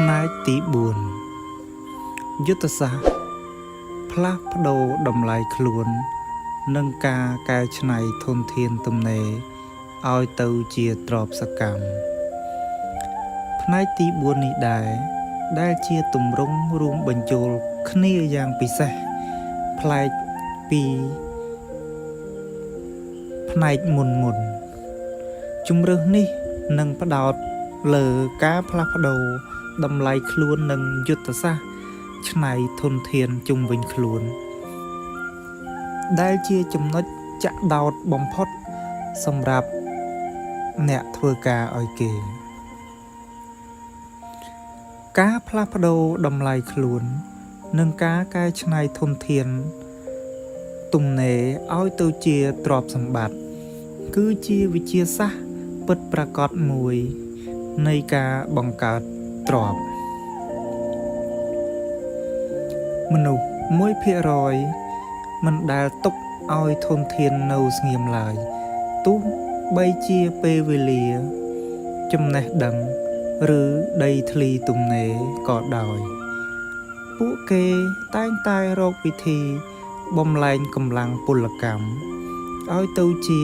ផ្នែកទី4យុទ្ធសាស្ត្រផ្លាស់ប្ដូរតម្លៃខ្លួននិងការកែច្នៃធនធានទំនេរឲ្យទៅជាទ្រព្យសកម្មផ្នែកទី4នេះដែលជាទម្រង់រួមបញ្ចូលគ្នាយ៉ាងពិសេសប្លែកពីផ្នែកមុនជម្រើសនេះនឹងផ្ដោតលើការផ្លាស់ប្ដូរតម្លៃខ្លួននិងយុទ្ធសាស្ត្រច្នៃធនធានជុំវិញខ្លួនដែលជាចំណុចចាក់ដោតបំផុតសម្រាប់អ្នកធ្វើការឲ្យគេការផ្លាស់ប្ដូរតម្លៃខ្លួននិងការកែច្នៃធនធានទំនេរឲ្យទៅជាទ្រព្យសម្បត្តិគឺជាវិជាសាស្ត្រពិតប្រាកដមួយនៃការបង្កើតទ្រព្យមនុស្ស 1% មិនដែលទុកឲ្យធនធាននៅស្ងៀមឡើយទោះបីជាពេលវេលាចំណេះដឹងឬដីធ្លីទំនេរក៏ដោយពួកគេតែងតែរកវិធីបំលែងកម្លាំងពលកម្មឲ្យទៅជា